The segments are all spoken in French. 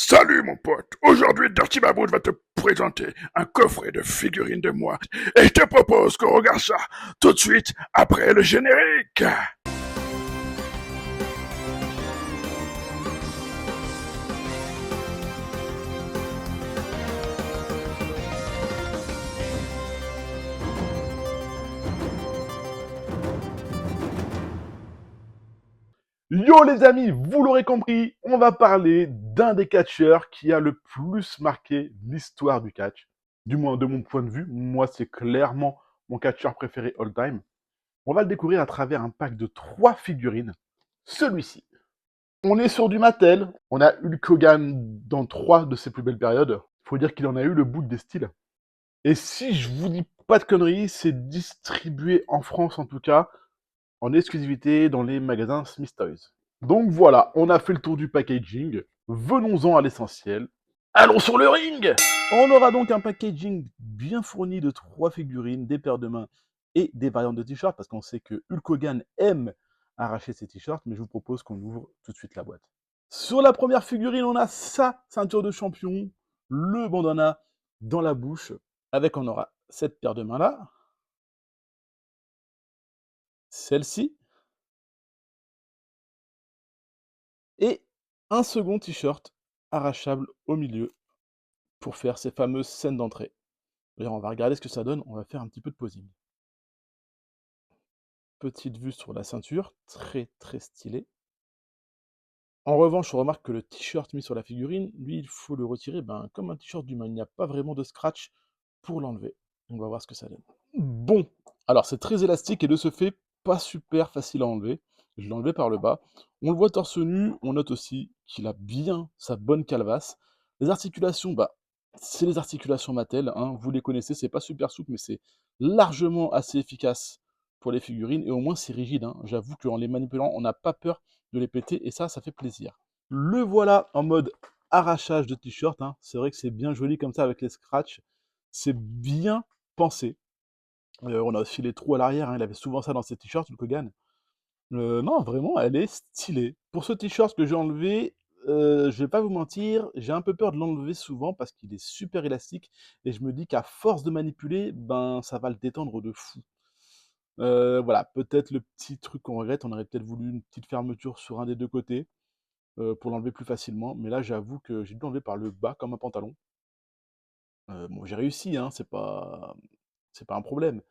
Salut mon pote, aujourd'hui Dirty Baboud va te présenter un coffret de figurines de moi et je te propose qu'on regarde ça tout de suite après le générique. Yo les amis, vous l'aurez compris, on va parler d'un des catcheurs qui a le plus marqué l'histoire du catch. Du moins de mon point de vue, moi c'est clairement mon catcheur préféré all time. On va le découvrir à travers un pack de 3 figurines. Celui-ci. On est sur du Mattel, on a Hulk Hogan dans 3 de ses plus belles périodes. Faut dire qu'il en a eu le bout des styles. Et si je vous dis pas de conneries, c'est distribué en France en tout cas, en exclusivité dans les magasins Smith Toys. Donc voilà, on a fait le tour du packaging. Venons-en à l'essentiel. Allons sur le ring. On aura donc un packaging bien fourni de 3 figurines, des paires de mains et des variantes de t-shirts, parce qu'on sait que Hulk Hogan aime arracher ses t-shirts, mais je vous propose qu'on ouvre tout de suite la boîte. Sur la première figurine, on a sa ceinture de champion, le bandana dans la bouche, avec on aura cette paire de mains là, celle-ci, et un second t-shirt arrachable au milieu pour faire ces fameuses scènes d'entrée. D'ailleurs, on va regarder ce que ça donne, on va faire un petit peu de posing. Petite vue sur la ceinture, très très stylé. En revanche, on remarque que le t-shirt mis sur la figurine, lui, il faut le retirer comme un t-shirt d'humain. Il n'y a pas vraiment de scratch pour l'enlever. On va voir ce que ça donne. Bon, alors c'est très élastique et de ce fait, pas super facile à enlever. Je l'ai enlevé par le bas. On le voit torse nu, on note aussi qu'il a bien sa bonne calebasse. Les articulations, c'est les articulations Mattel, hein, vous les connaissez, c'est pas super souple, mais c'est largement assez efficace pour les figurines, et au moins c'est rigide, hein. J'avoue qu'en les manipulant, on n'a pas peur de les péter, et ça fait plaisir. Le voilà en mode arrachage de t-shirt, hein. C'est vrai que c'est bien joli comme ça avec les scratchs, c'est bien pensé. On a aussi les trous à l'arrière, hein, il avait souvent ça dans ses t-shirts, Hulk Hogan. Non, vraiment, elle est stylée. Pour ce t-shirt que j'ai enlevé, je vais pas vous mentir, j'ai un peu peur de l'enlever souvent parce qu'il est super élastique et je me dis qu'à force de manipuler, ça va le détendre de fou. Voilà, peut-être le petit truc qu'on regrette, on aurait peut-être voulu une petite fermeture sur un des 2 côtés, pour l'enlever plus facilement, mais là, j'avoue que j'ai dû l'enlever par le bas comme un pantalon. Bon, j'ai réussi, hein, c'est pas un problème.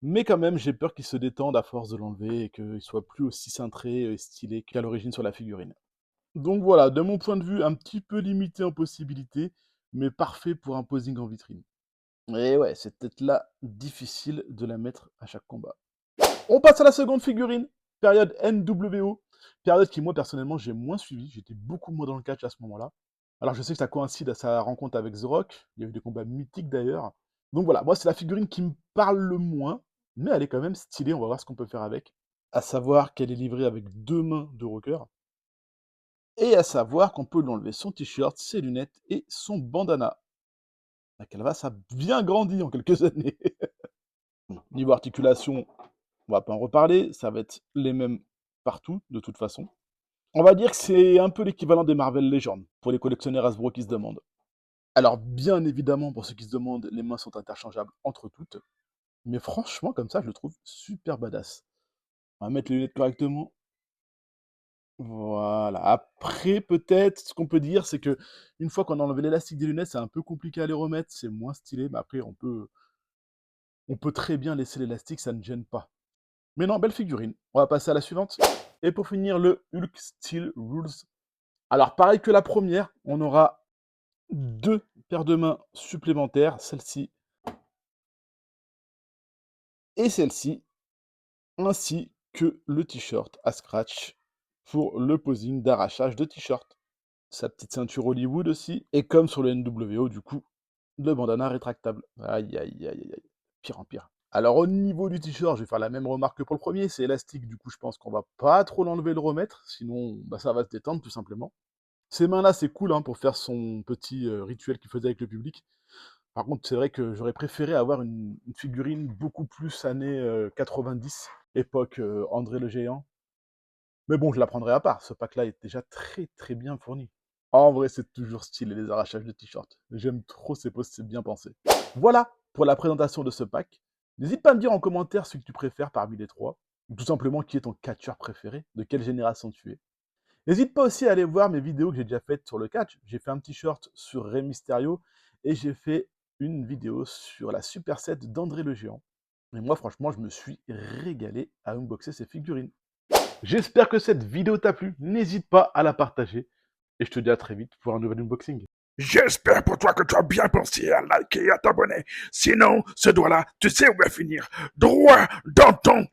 Mais quand même, j'ai peur qu'il se détende à force de l'enlever et qu'il soit plus aussi cintré et stylé qu'à l'origine sur la figurine. Donc voilà, de mon point de vue, un petit peu limité en possibilités, mais parfait pour un posing en vitrine. Et ouais, c'est peut-être là difficile de la mettre à chaque combat. On passe à la seconde figurine, période NWO, période qui moi personnellement j'ai moins suivi, j'étais beaucoup moins dans le catch à ce moment-là. Alors je sais que ça coïncide à sa rencontre avec The Rock, il y a eu des combats mythiques d'ailleurs. Donc voilà, moi c'est la figurine qui me parle le moins, mais elle est quand même stylée, on va voir ce qu'on peut faire avec. À savoir qu'elle est livrée avec 2 mains de rocker, et à savoir qu'on peut lui enlever son t-shirt, ses lunettes et son bandana. La calebasse a bien grandi en quelques années. Niveau articulation, on va pas en reparler, ça va être les mêmes partout, de toute façon. On va dire que c'est un peu l'équivalent des Marvel Legends, pour les collectionneurs Hasbro qui se demandent. Alors, bien évidemment, pour ceux qui se demandent, les mains sont interchangeables entre toutes. Mais franchement, comme ça, je le trouve super badass. On va mettre les lunettes correctement. Voilà. Après, peut-être, ce qu'on peut dire, c'est que une fois qu'on a enlevé l'élastique des lunettes, c'est un peu compliqué à les remettre, c'est moins stylé, mais après, on peut très bien laisser l'élastique, ça ne gêne pas. Mais non, belle figurine. On va passer à la suivante. Et pour finir, le Hulk Steel Rules. Alors, pareil que la première, on aura 2 paires de mains supplémentaires, celle-ci et celle-ci, ainsi que le t-shirt à scratch pour le posing d'arrachage de t-shirt. Sa petite ceinture Hollywood aussi, et comme sur le NWO, du coup, le bandana rétractable. Aïe, aïe, aïe, aïe, aïe. Pire en pire. Alors, au niveau du t-shirt, je vais faire la même remarque que pour le premier, c'est élastique, du coup, je pense qu'on va pas trop l'enlever et le remettre, sinon, ça va se détendre, tout simplement. Ces mains-là, c'est cool, hein, pour faire son petit, rituel qu'il faisait avec le public. Par contre, c'est vrai que j'aurais préféré avoir une figurine beaucoup plus années, 90, époque, André le Géant. Mais bon, je la prendrai à part, ce pack-là est déjà très, très bien fourni. En vrai, c'est toujours stylé les arrachages de t-shirts. J'aime trop ces posts, c'est bien pensé. Voilà pour la présentation de ce pack. N'hésite pas à me dire en commentaire ce que tu préfères parmi les trois, ou tout simplement qui est ton catcheur préféré, de quelle génération tu es. N'hésite pas aussi à aller voir mes vidéos que j'ai déjà faites sur le catch. J'ai fait un t-shirt sur Rey Mysterio et j'ai fait une vidéo sur la Super Set d'André le Géant. Et moi, franchement, je me suis régalé à unboxer ces figurines. J'espère que cette vidéo t'a plu. N'hésite pas à la partager. Et je te dis à très vite pour un nouvel unboxing. J'espère pour toi que tu as bien pensé à liker et à t'abonner. Sinon, ce doigt-là, tu sais où va finir. Droit dans ton